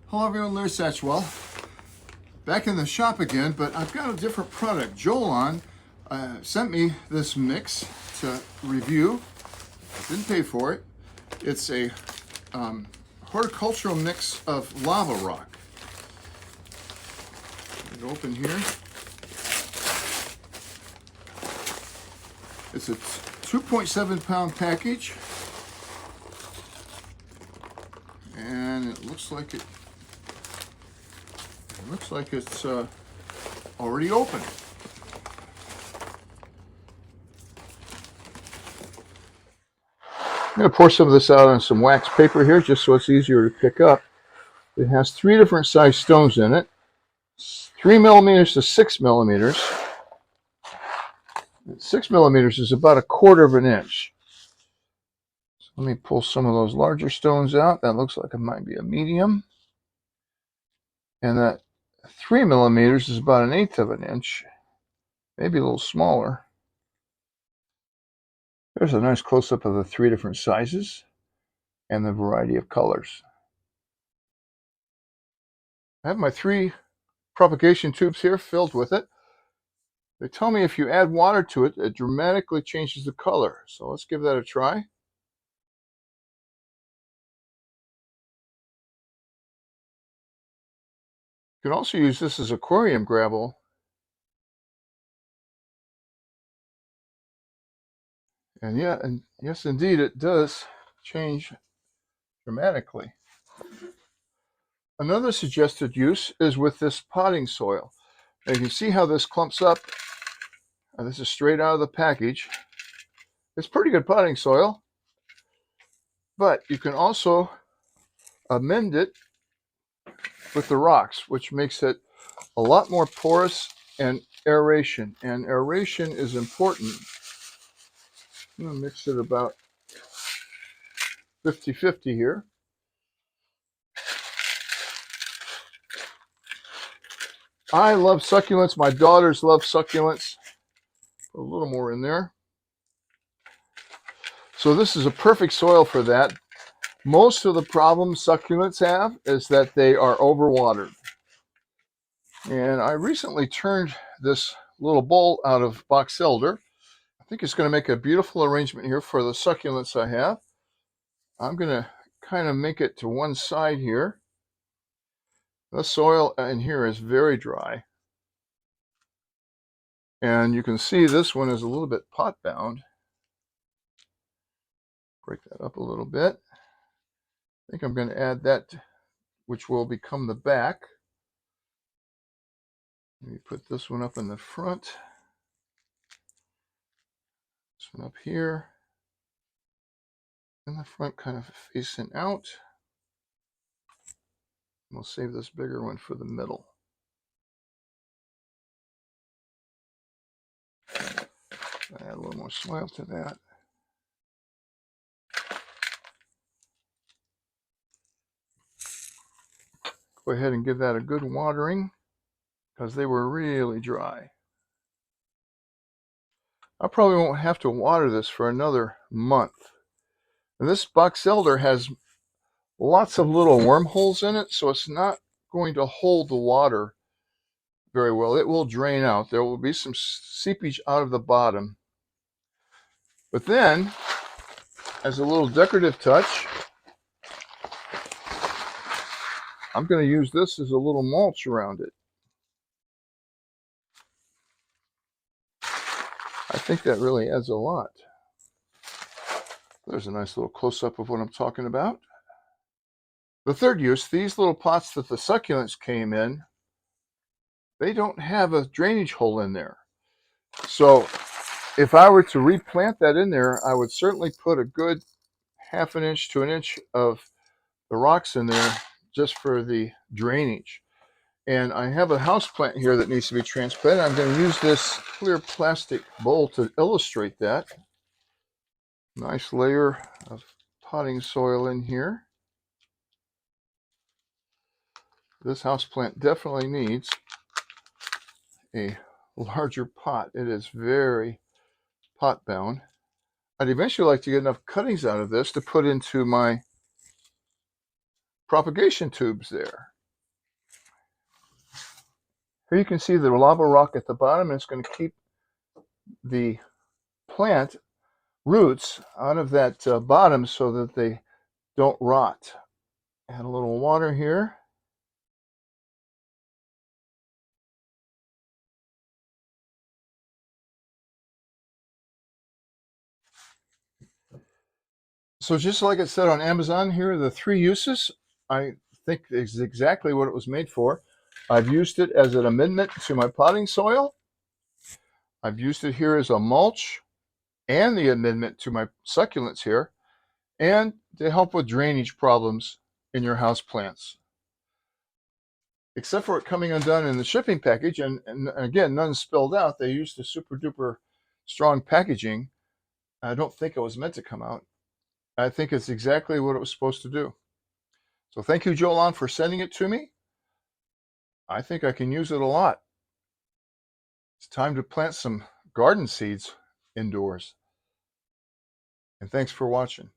Hello everyone, Larry Satchwell. Back in the shop again, but I've got a different product. Jowlawn sent me this mix to review. I didn't pay for it. It's a horticultural mix of lava rock. Let it open here. It's a 2.7 pound package. And it looks like it's already open. I'm going to pour some of this out on some wax paper here just so it's easier to pick up. It has 3 different size stones in it. 3 millimeters to 6 millimeters. 6 millimeters is about 1/4 of an inch. So let me pull some of those larger stones out. That looks like it might be a medium. And that 3 millimeters is about 1/8 of an inch, maybe a little smaller. There's a nice close-up of the 3 different sizes and the variety of colors. I have my 3 propagation tubes here filled with it. They tell me if you add water to it, it dramatically changes the color. So let's give that a try. You can also use this as aquarium gravel. And yes, indeed, it does change dramatically. Another suggested use is with this potting soil. Now you can see how this clumps up. This is straight out of the package. It's pretty good potting soil, but you can also amend it with the rocks, which makes it a lot more porous and aeration. And aeration is important. I'm going to mix it about 50-50 here. I love succulents. My daughters love succulents. Put a little more in there. So this is a perfect soil for that. Most of the problems succulents have is that they are overwatered. And I recently turned this little bowl out of box elder. I think it's going to make a beautiful arrangement here for the succulents I have. I'm going to kind of make it to one side here. The soil in here is very dry. And you can see this one is a little bit pot bound. Break that up a little bit. I think I'm going to add that, which will become the back. Let me put this one up in the front. This one up here. In the front, kind of facing out. We'll save this bigger one for the middle. Add a little more soil to that. Go ahead and give that a good watering because they were really dry. I probably won't have to water this for another month. And this box elder has lots of little wormholes in it, so it's not going to hold the water very well. It will drain out. There will be some seepage out of the bottom. But then, as a little decorative touch, I'm going to use this as a little mulch around it. I think that really adds a lot. There's a nice little close-up of what I'm talking about. The third use, these little pots that the succulents came in, they don't have a drainage hole in there. So if I were to replant that in there, I would certainly put a good 1/2 inch to 1 inch of the rocks in there just for the drainage. And I have a houseplant here that needs to be transplanted. I'm going to use this clear plastic bowl to illustrate that. Nice layer of potting soil in here. This houseplant definitely needs a larger pot. It is very pot bound. I'd eventually like to get enough cuttings out of this to put into my propagation tubes there. Here you can see the lava rock at the bottom, and it's going to keep the plant roots out of that bottom so that they don't rot. Add a little water here. So just like it said on Amazon, here are the 3 uses. I think is exactly what it was made for. I've used it as an amendment to my potting soil. I've used it here as a mulch and the amendment to my succulents here, and to help with drainage problems in your house plants. Except for it coming undone in the shipping package, and again, none spilled out. They used the super duper strong packaging. I don't think it was meant to come out. I think it's exactly what it was supposed to do. So thank you, Jowlawn, for sending it to me. I think I can use it a lot. It's time to plant some garden seeds indoors. And thanks for watching.